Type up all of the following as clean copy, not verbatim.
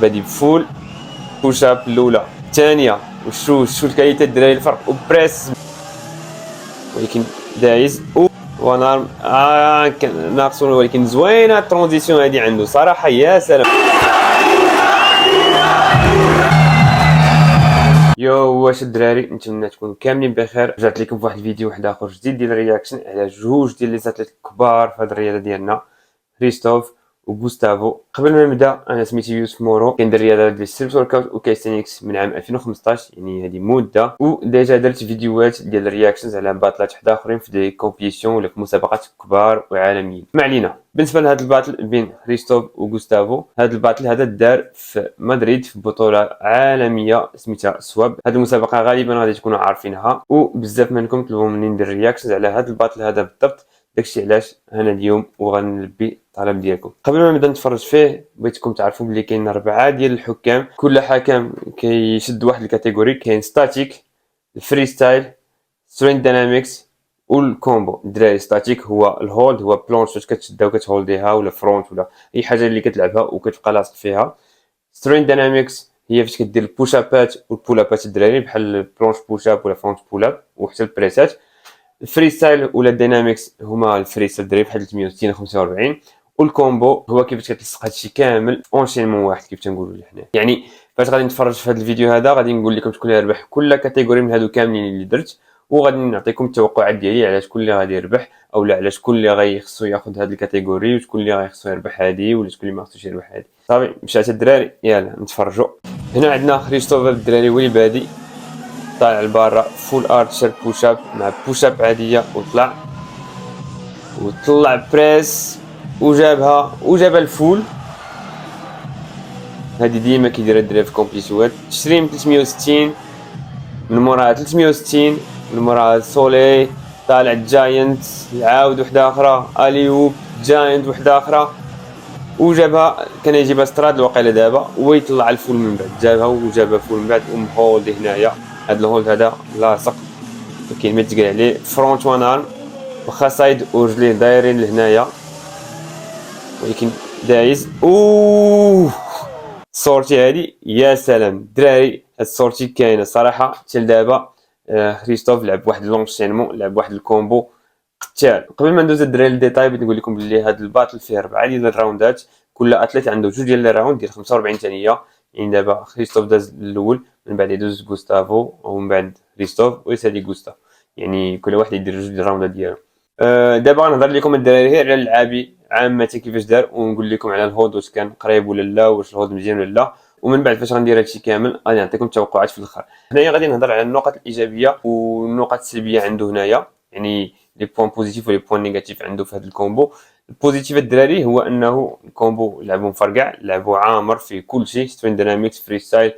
بادي بفول بوش اب الاولى الثانيه وشو الكاليتي الدراري الفرق وبريس ولكن دايز ونارم ناقصون ولكن زوينه الترانزيسيون هذه عنده صراحه يا سلام. يو واش الدراري نتمنى تكونوا كاملين بخير. رجعت لكم في واحد الفيديو واحد اخر جديد ديال رياكشن على جوج ديال لي زاتليت كبار في هذه الرياضه ديالنا، كريستوف وغوستافو. قبل ما نبدا انا سميتي يوسف مورو، كندير رياضه ديال ستريبس وركاوت وكايستينكس من عام 2015، يعني هذه مده، وديجا درت فيديوهات ديال الرياكشنز على باطلات حدا اخرين في دي كومبيتيسيون ولا في مسابقات كبار وعالميين. ما علينا. بالنسبه لهذا الباتل بين كريستوف وغوستافو، هذا الباتل هذا دار في مدريد في بطوله عالميه سميتها سواب. هذه المسابقه غالبا غادي تكونوا عارفينها، وبزاف منكم طلبوا مني ندير رياكشنز على هذا الباتل هذا بالضبط. داكشي علاش انا اليوم وغنلبي الطلب ديالكم. قبل ما نبدا نتفرج فيه بغيتكم تعرفوا بلي كاين 4 ديال الحكام، كل حكم كيشد واحد الكاتيجوري. كاين ستاتيك، الفري ستايل، سترينث داينامكس والكومبو. الدراري ستاتيك هو الهولد، هو بلونش فاش كتشدها وكتهولديها، ولا فرونت ولا اي حاجه اللي كتلعبها وكتبقى لاصق فيها. سترينث داينامكس هي فاش كدير البوش ابات والبول ابات الدراري، بحال البلونش بوش اب ولا فرونت بول اب وحتى البريسات. الفري ستايل ولا الدينامكس هما الفري ستايل دراري بحال 360 45. والكومبو هو كيفاش كتلصق هادشي كامل اونشينمون واحد كيف تنقولوا حنا. يعني فاش غادي نتفرج في هذا الفيديو هذا غادي نقول لكم شكون اللي يربح كل كاتيجوري من هادو كاملين اللي درت، وغادي نعطيكم التوقعات ديالي على شكون اللي غادي يربح، اولا على شكون اللي غيخصو ياخذ هاد الكاتيجوري، وشكون اللي غيخصو يربح هادي، ولا شكون اللي ما خصوش يربح هادي. صافي مشات الدراري، يلا نتفرجوا. هنا عندنا كريستوف الدراري هو اللي بادي، طالع لبرا فول ارتشر بوش اب مع بوش اب عاديه، وطلع بريس وجابها الفول. هادي ديما كيديرها الدراري في كومبيتيسيونات. تشريم 360 من موراها 360 من موراها سولي، طالع جاينت عاود وحده اخرى اليوب جاينت وحده اخرى، وجابها كان يجيبها ستراد الوقيله دابا ويطلع الفول من بعد، جابها وجابها فول من بعد ومهولد هنايا. هاد الهولد هذا لاصق كاين ما يتقال عليه. فرونت وان ارم واخا سايد ورجليه دايرين لهنايا، ولكن دايز السورتي هادي يا سلام الدراري. هاد السورتي كاينه صراحه حتى لدابا. كريستوف لعب واحد لونشينمون، لعب واحد الكومبو قتال. قبل ما ندوز الدراري للديتاي بغيت نقول لكم بلي هاد الباتل فيه 4 ديال الراوندات، كل اتليت عنده 2 ديال الراوند ديال 45 ثانيه. يعني دابا كريستوف داز الاول، من بعد يدوز غوستافو، ومن بعد كريستوف ويسالي غوستاف، يعني كل واحد يدير 2 ديال الراوندات ديالو. دابا غنهضر لكم الدراري غير على اللعابي عامه كيفاش دار، ونقول لكم على الهود واش كان قريب ولا لا، واش الهود مزيان ولا لا، ومن بعد فاش غندير هادشي كامل غادي نعطيكم التوقعات في الاخر. هنايا غادي نهضر على النقط الايجابيه والنقط السلبيه عنده هنايا، يعني لي بوين بوزيتيف ولي بوين نيجاتيف عنده في هذا الكومبو. البوزيتيف الدراري هو انه الكومبو لعبوا مفرقع، لعبوا عامر في كل شيء، سترين ديناميكس فري ستايل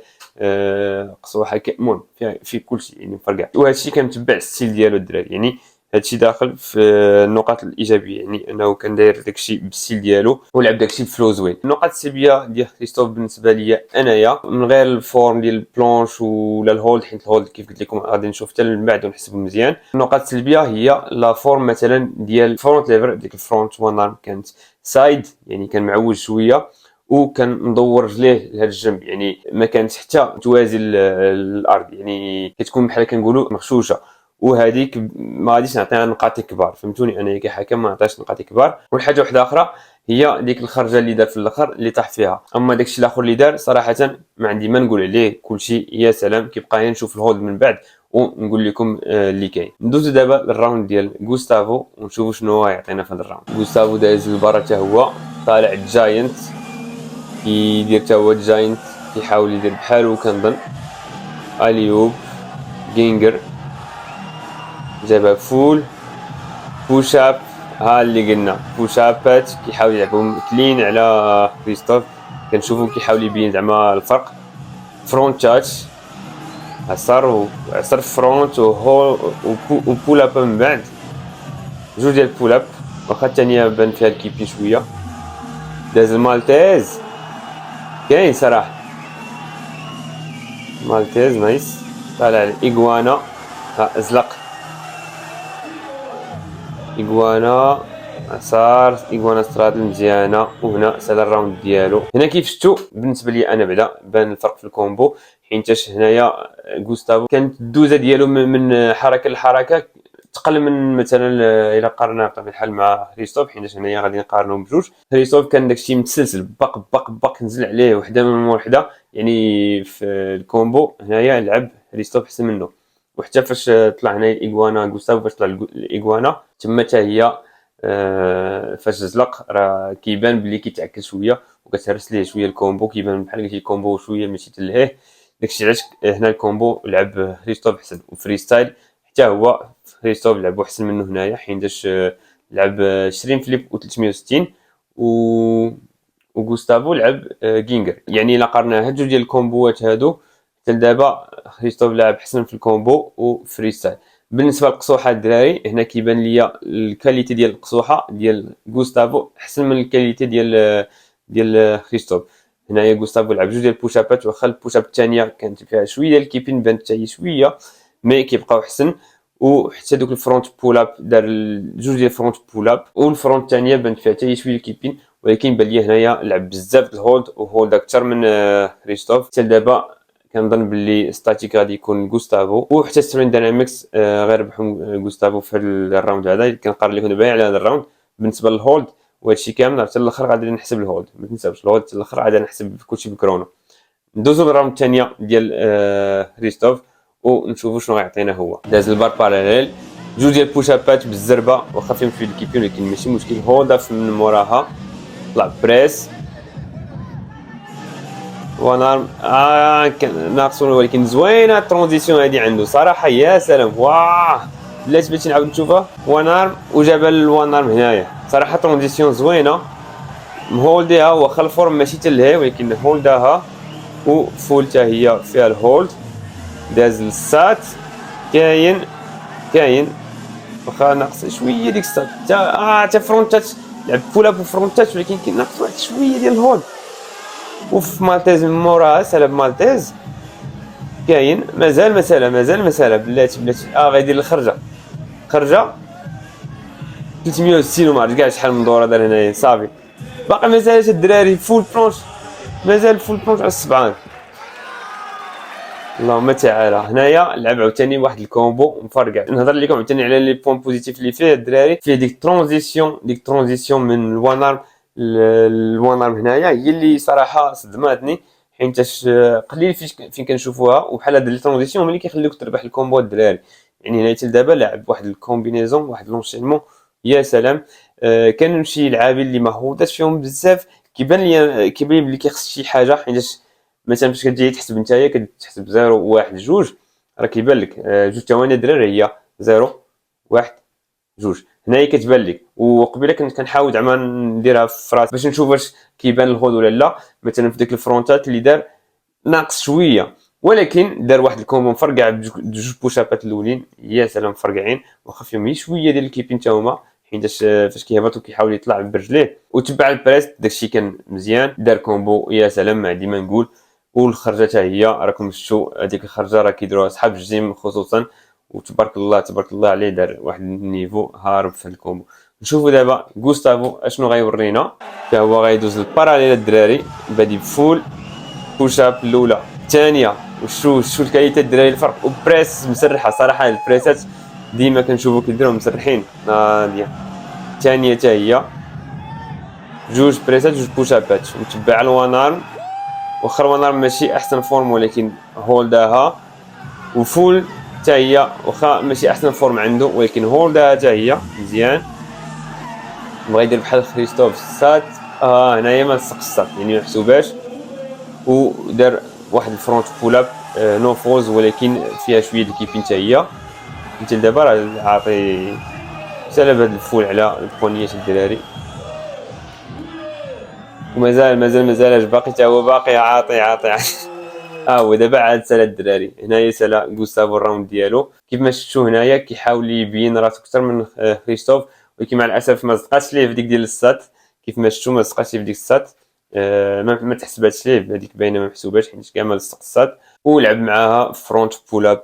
قصوحه، المهم في كل شيء يعني مفرقع، وهذا الشيء كنتبع الستيل ديالو الدراري. يعني هادشي داخل في النقاط الايجابيه، يعني انه كان داير داكشي بالستيل ديالو ولعب داكشي بفلو زوين. النقاط السلبيه ديال كريستوف بالنسبه ليا انايا من غير الفورم ديال البلونش ولا الهولد، حيت الهولد كيف قلت لكم غادي نشوف حتى من بعد ونحسبو مزيان. النقاط السلبيه هي لا فورم مثلا ديال الفرونت ليفر، ديك الفرونت وان ارم كانت سايد، يعني كان معوج شويه، وكان مدور رجليه لهذا الجنب، يعني ما كانت حتى توازي الارض، يعني كتكون بحال كنقولوا مغشوشه، وهذيك ما غاديش نعطيها نقاط كبار، فهمتوني؟ انا كحكم ما نعطيش نقاط كبار. والحاجه واحده اخرى هي ديك الخرجه اللي دار في الاخر اللي طاح فيها. اما داكشي الاخر اللي دار صراحه ما عندي ما نقول عليه، كلشي يا سلام. كيبقى غير نشوف الهولد من بعد ونقول لكم اللي كاين. ندوزو دابا للراوند ديال غوستافو ونشوفوا شنو هو يعطينا في هذا الراوند. غوستافو دايز للبرا حتى هو، طالع جاينت كيدير حتى هو جاينت، كيحاول يدير بحالو كنظن. اليوب جينجر جابها فول بوش اب، ها اللي قلنا بوش ابات كيحاول يلعبهم كلين على كريستوف، كنشوفو كيحاول يبين زعما الفرق. فرونت تاتش عصر فرونت وبول اب من بعد، جوج ديال بول اب، واخا الثانيه بان فيها الكيبي شويه. داز المالتيز كاين صراحه، مالتيز نايس. طالع الايغوانا، ازلق ايغوانا صار ايغوانا سترادل مزيانه. وهنا سال الراوند ديالو. هنا كيف شفتوا بالنسبه لي انا بعدا بان الفرق في الكومبو، حينتاش هنايا غوستافو كانت الدوزه ديالو من حركه لحركه تقل من مثلا الا قارنا بطبيعه الحال مع هريستوف، حيناش هنايا غادي نقارنوا بجوج. هريستوف كان داكشي متسلسل باق باق باق نزل عليه وحده من مور وحده، يعني في الكومبو هنايا لعب هريستوف احسن منه. وحتى فاش طلع هنايا الايغوانا غوستافو، فاش طلع الايغوانا تما حتى هي فاش زلق راه كيبان بلي كيتعكس شويه وكتهرس ليه شويه الكومبو، كيبان بحال قلتي الكومبو شويه ماشي تلهيه. داكشي علاش هنا الكومبو لعب هريستوف احسن. وفري ستايل حتى هو هريستوف لعبو احسن منه هنايا، حيناش لعب 20 فليب و360 وغوستافو لعب غينغر. يعني الا قارنا هاد جوج ديال الكومبوات هادو حتى لدابا هريستوف لعب احسن في الكومبو وفري ستايل. بالنسبه للقصوحه الدراري، هنا كيبان ليا الكاليتي ديال القصوحه ديال غوستافو احسن من الكاليتي ديال خريستوف. هنايا غوستافو لعب جوج ديال البوشابات، واخا البوشاب الثانيه كانت فيها شويه ديال الكيبين بانت حتى هي شويه، مي كيبقاو احسن. وحتى دوك الفرونت بولاب دار جوج ديال الفرونت بولاب، والفرونت الثانيه بانت فيها حتى هي شويه الكيبين، ولكن بان لي هنايا لعب بزاف الهولد وهولد اكثر من خريستوف. حتى دابا كنظن باللي ستاتيك غادي يكون غوستافو، وحتى سترين داينامكس غيربحهم غوستافو في الراوند هذا. كنقارن لكم دابا على هذا الراوند بالنسبه للهولد وهادشي كامل، حتى الاخر غادي نحسب الهولد، ما تنساوش الهولد حتى الاخر غادي نحسب كلشي بالكرونو. ندوزو للراوند الثانيه ديال خريستوف ونشوفوا شنو غيعطينا. هو داز البار باراليل، جوج ديال البوشابات بالزربه واخا فيهم شويه الكيبين، ولكن ماشي مشكل. هولد من موراها طلع بريس ونارم ناقصو، ولكن زوينه الترانزيسيون هادي عنده صراحه. يا سلام، واه بلاتي بغيتي نعاود نشوفها. ونارم وجاب الونارم هنايا صراحه ترانزيسيون زوينه، مهولديها واخا الفورم ماشي تلهي، ولكن هولداها وفول حتى هي فيها الهولد. داز للسات، كاين واخا ناقص شويه ديك السات حتى فرونتات لعب بولاب وفرونتات، ولكن كيناقص واحد شويه ديال الهولد. وفي مالتيز من موراها سالب مالتيز، كاين مازال مساله بلاتي غيدير الخرجه 360 وما عرفت كاع شحال من دوره دار هنايا. صافي باقي مازال الدراري فول بلونش، مازال فول بلونش على السبعان. اللهم تعالى هنايا لعب عاوتاني واحد الكومبو مفرقع. نهضر لكم عاوتاني على لي بوين بوزيتيف اللي فيه الدراري، فيه ديك الترانزيسيون من الوان ارم الوان ارم هنايا هي اللي صراحه صدماتني، حيتاش قليل فين كنشوفوها. وبحال هاد لي ترانزيسيون ملي كيخليوك تربح الكومبو الدراري. يعني هنايا حتى دابا لعب واحد الكومبينيزون واحد لونشينمون يا سلام. كانوا شي لعابين اللي ما هوداش فيهم بزاف، كيبان لي بلي كيخص شي حاجه. حيتاش مثلا فاش كتجي تحسب نتايا كتحسب 0 1 2 راه كيبان لك جوج ثواني الدراري هي 0 1 2 هنايا كتبان لك. وقبيله كنت كنحاول زعما نديرها في راسي باش نشوف واش كيبان الهود ولا لا. مثلا في ديك الفرونتات اللي دار ناقص شويه، ولكن دار واحد الكومبو مفرقع بجوج بوشابات الاولين يا سلام مفرقعين، واخا فيهم شويه ديال الكيبين تا هما، حيتاش فاش كيهبط وكيحاول يطلع برجليه وتبع البريس داكشي كان مزيان. دار كومبو يا سلام ما عندي ما نقول. والخرجه حتى هي راكم شفتوا هذيك الخرجه راه كيديروها صحاب الجيم خصوصا، وتبارك الله عليه دار واحد النيفو هارب في الكومبو. نشوفوا دابا غوستافو اشنو غيورينا. حتى هو غيدوز للباراليل الدراري، بادي بفول بوشاب الاولى الثانيه. وشو الكاليتي الدراري الفرق، وبريس مسرحه صراحه. البريسات ديما كنشوفو كيديرهم مسرحين. ناضيه الثانيه حتى هي جوج بريسات جوج بوشابات. متبع الوان ارم، واخا الوان ارم ماشي احسن فورم ولكن هولداها. وفول حتى هي واخا ماشي احسن فورم عنده ولكن هولداها حتى هي مزيان. بغا يدير بحال خريستوف السات هنايا ما لصقش السات يعني ما محسوباش. ودار واحد الفرونت بولاب نو فوز ولكن فيها شويه د الكيبين حتى هي. انت دابا راه عاطي سالب هاد الفول على البونيات الدراري. ومازال اش باقي حتى هو باقي عاطي هو دابا عاد سالا الدراري. هنايا سالا غوستافو الراوند ديالو كيف ما شفتوا هنايا كيحاول يبين راسو اكثر من خريستوف، ولكن مع الاسف ما صدقاتش ليه في ديك ديال السات. كيف ما شفتوا ما صدقاتش ليه في ديك السات. ما تحسباتش ليه هذيك باينه ما محسوباش حيت كاع ما لصق السات. ولعب معاها فرونت بولاب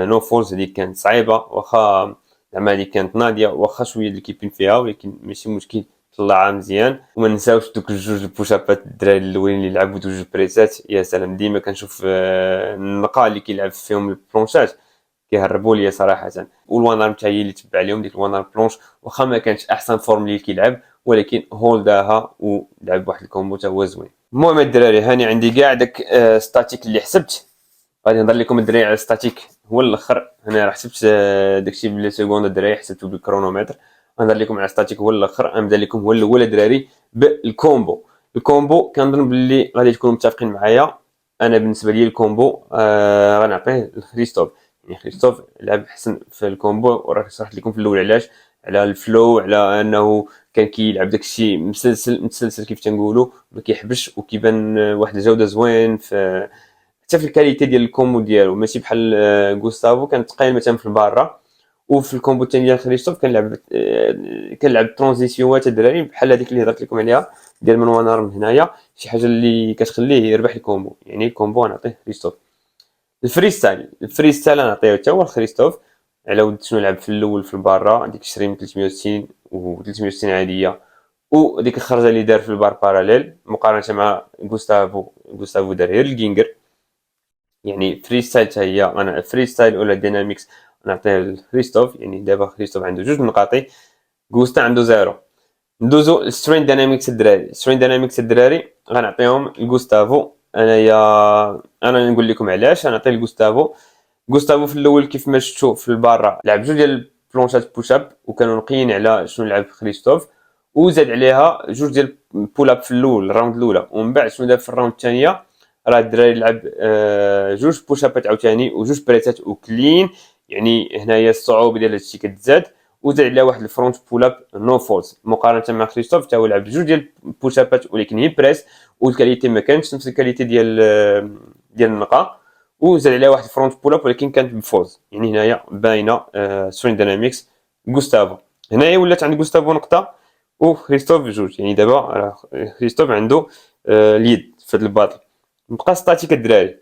نو فولز، هذيك كانت صعيبه واخا زعما هذه كانت ناضيه واخا شويه اللي كيبين فيها ولكن ماشي مشكل طلعها مزيان. وما نساوش دوك الجوج بوشابات الدراري الاولين اللي لعبوا جوج بريسات، يا سلام ديما كنشوف النقا اللي كيلعب فيهم البلونشات كيهربوا ليا صراحه. والوانارم حتى هي اللي تبع عليهم ديك الوانارم بلونش، واخا ما كانتش احسن فورم اللي كيلعب ولكن هولداها ولعب واحد الكومبو تا هو زوين. المهم الدراري هاني عندي كاع داك ستاتيك اللي حسبت، غادي نهضر لكم الدراري على ستاتيك هو الاخر. هنا راه حسبت داكشي بلي سكوند الدراري حسبته بالكرونومتر، غنهضر لكم على ستاتيك هو الاخر. غنبدا لكم هو الاول الدراري بالكومبو. الكومبو كنظن باللي غادي تكونوا متفقين معايا. انا بالنسبه لي الكومبو غنعطيه لخريستوف. يعني خريستوف لعب حسن في الكومبو، وراه شرحت لكم في الاول علاش، على الفلو، على انه كان كيلعب داكشي مسلسل كيف تنقولوا، ما كيحبش وكيبان واحد الجوده زوين في حتى في الكاليتي ديال الكومبو ديالو. ماشي بحال غوستافو كان تقايل مثلا في البارا. وفي الكومبو الثاني ديال خريستوف كنلعب ترانزيسيونات الدراري بحال هذيك اللي هضرت لكم عليها ديال من وانار من هنايا، شي حاجه اللي كتخليه يربح الكومبو. يعني الكومبو غنعطيه خريستوف. الفري ستايل غنعطيه حتى هو لخريستوف، على ود شنو لعب في الاول في البارا ديك 20 360 و 360 عاديه، وديك الخرجه اللي دار في البار باراليل مقارنه مع غوستافو دار غير الكينغر. يعني فري ستايل حتى هي انا فري ستايل ولا ديناميكس نعطيه لكريستوف. يعني دابا كريستوف عنده جوج نقاطي، غوستا عنده زيرو. ندوزو لسترين ديناميكس الدراري. سترين ديناميكس الدراري غنعطيهم لغوستافو. انا نقول لكم علاش غنعطيه لغوستافو. غوستافو في الاول كيف ما شفتو في البارا لعب جوج ديال البلونشات بوشاب وكانوا نقيين على شنو لعب كريستوف، وزاد عليها جوج ديال بول اب في الاول الراوند الاولى، ومن بعد شنو دار في الراوند الثانيه راه الدراري لعب جوج بوشابات عاوتاني وجوج بريتات وكلين. يعني هنايا الصعوبه ديال هادشي كتزاد، وزاد عليها واحد الفرونت بول اب نو فولس مقارنه مع كريستوف حتى هو لعب جوج ديال البوشابات ولكن هي بريس، والكاليتي ما كانتش نفس الكاليتي ديال النقا، وزاد عليها واحد الفرونت بول اب ولكن كانت بفوز. يعني هنايا باينه سترين ديناميكس غوستافو. هنايا ولات عند غوستافو نقطه وكريستوف جوج. يعني دابا كريستوف عنده اليد في هذا الباطل. نبقى ستاتيك الدراري.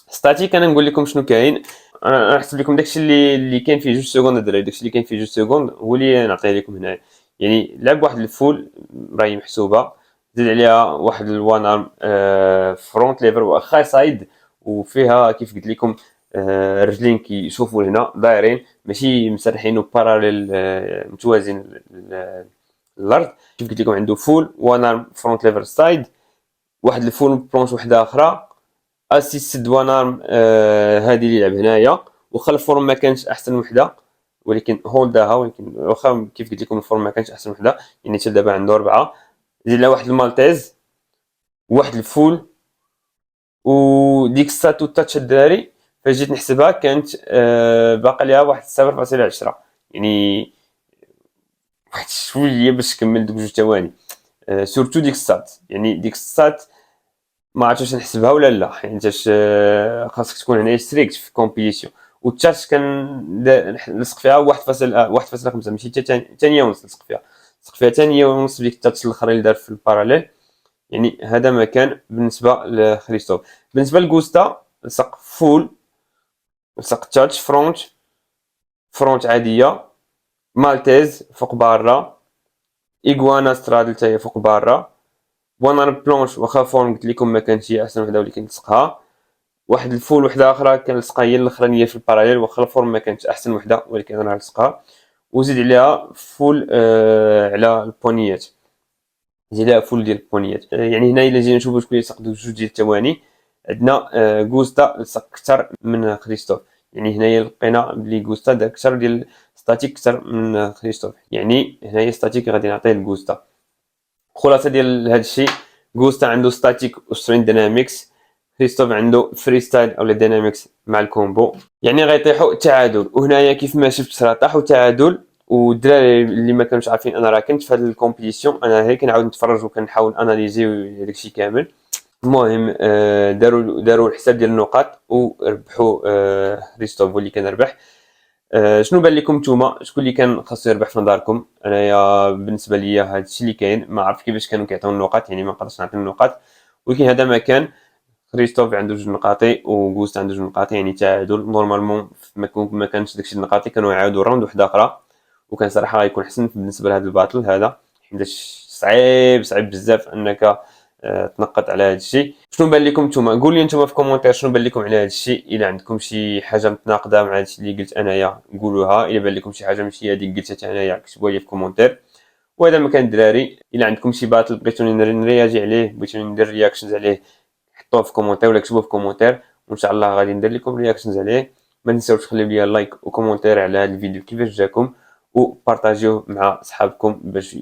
ستاتيك انا نقول لكم شنو كاين. انا نحسب لكم داكشي اللي كاين فيه جوج سكوند الدراري، داكشي اللي كاين فيه جوج سكوند هو اللي نعطيه لكم هنا. يعني لعب واحد الفول راهي محسوبه، زيد عليها واحد الوان ارم فرونت ليفر واخا سايد، وفيها كيف قلت لكم رجلين كيشوفوا هنا دايرين ماشي مسرحين وباراليل متوازين للارض. كيف قلت لكم عنده فول وان ارم فرونت ليفر سايد، واحد الفول بلونش وحده اخرى اسيست وان ارم هذه اللي لعب هنايا. واخا الفورم ما كانش احسن وحده ولكن هولداها، ولكن واخا كيف قلت لكم الفورم ما كانش احسن وحده يعني حتى دابا عنده 4. زيد لها واحد المالتيز واحد الفول وديك الساتو تاتش الدراري فاش جيت نحسبها كانت باقي ليها واحد 0.10. يعني واحد شويه باش تكمل دوك جوج ثواني سورتو ديك السات. يعني ديك السات ما عرفتش واش نحسبها ولا لا، يعني حيتاش خاصك تكون هنا ستريكت في كومبيتيسيون. والتاتش كان لصق فيها 1.5 ماشي حتى ثانيه ونص لصق فيها ثانيه ونص ديك التاتش الاخر اللي دار في الباراليل. يعني هذا ما كان بالنسبه لخريستوف. بالنسبه لغوستا لصق فول، لصق تاتش فرونت عاديه، مالتيز فوق بارا، ايغوانا سترادل حتى هي فوق بارا، وانا بلونش واخا فورم قلت لكم ما كانتش هي احسن وحده ولكن لصقها، واحد الفول وحده اخرى كان لصقها هي الاخرانيه في الباراليل واخا الفورم ما كانتش احسن وحده ولكن راه لصقها. وزيد عليها فول على البونيات، زيد عليها فول ديال البونيات. يعني هنا الا جينا نشوفوا شكون لصق جوج ديال الثواني عندنا غوستا لصق اكثر من كريستوف. يعني هنايا لقينا بلي غوستا دار اكثر ديال ستاتيك اكثر من كريستوف. يعني هنايا ستاتيك غادي نعطيه لغوستا. خلاصه ديال هذا الشيء غوستا عنده ستاتيك وسترين ديناميكس، كريستوف عنده فري ستايل او ديناميكس مع الكومبو. يعني غيطيحوا تعادل. وهنايا كيف ما شفت راه طاحوا تعادل. والدراري اللي ما كانوش عارفين انا راه كنت في هذه الكومبيتيسيون انا غير كنعاود نتفرج وكنحاول اناليزي داكشي كامل. المهم داروا الحساب ديال النقاط وربحوا كريستوف هو اللي كان ربح. شنو بان لكم نتوما شكون اللي كان خاصو يربح في نظركم؟ انايا بالنسبه ليا هذا الشيء اللي كاين. ما عرفت كيفاش كانوا كيعطيو النقاط يعني ما نقدرش نعطي النقاط ولكن هذا ما كان. كريستوف عنده 2 نقاطي وغوست عنده 2 نقاطي، يعني تعادل. نورمالمون ما كانش داكشي النقاطي كانوا يعاودوا راوند وحده اخرى، وكان صراحه غيكون احسن بالنسبه لهذا الباطل هذا، حيتاش صعيب بزاف انك تنقط على هذا الشيء. شنو بان لكم نتوما؟ قول لي نتوما في كومونتير شنو بان لكم على هذا الشيء. الا عندكم شي حاجه متناقضه مع هذا الشيء اللي قلت انايا قولوها، الا بان لكم شي حاجه ماشي هذيك قلتها انايا كتبوها لي في كومونتير. وهذا ما كان الدراري، الا عندكم شي باتل بغيتوني نرياجي عليه، بغيتوني ندير رياكشنز عليه، حطوه في كومونتير ولا كتبوه في كومونتير، وان شاء الله غادي ندير لكم رياكشنز عليه. ما تنساوش تخليو لي لايك وكومونتير على هذا الفيديو كيفاش جاكم، وبارطاجيوه مع صحابكم باش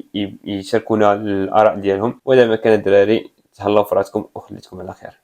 يشاركونا الاراء ديالهم. وإذا ما كان الدراري تهلاو في راسكم وخليتكم على خير.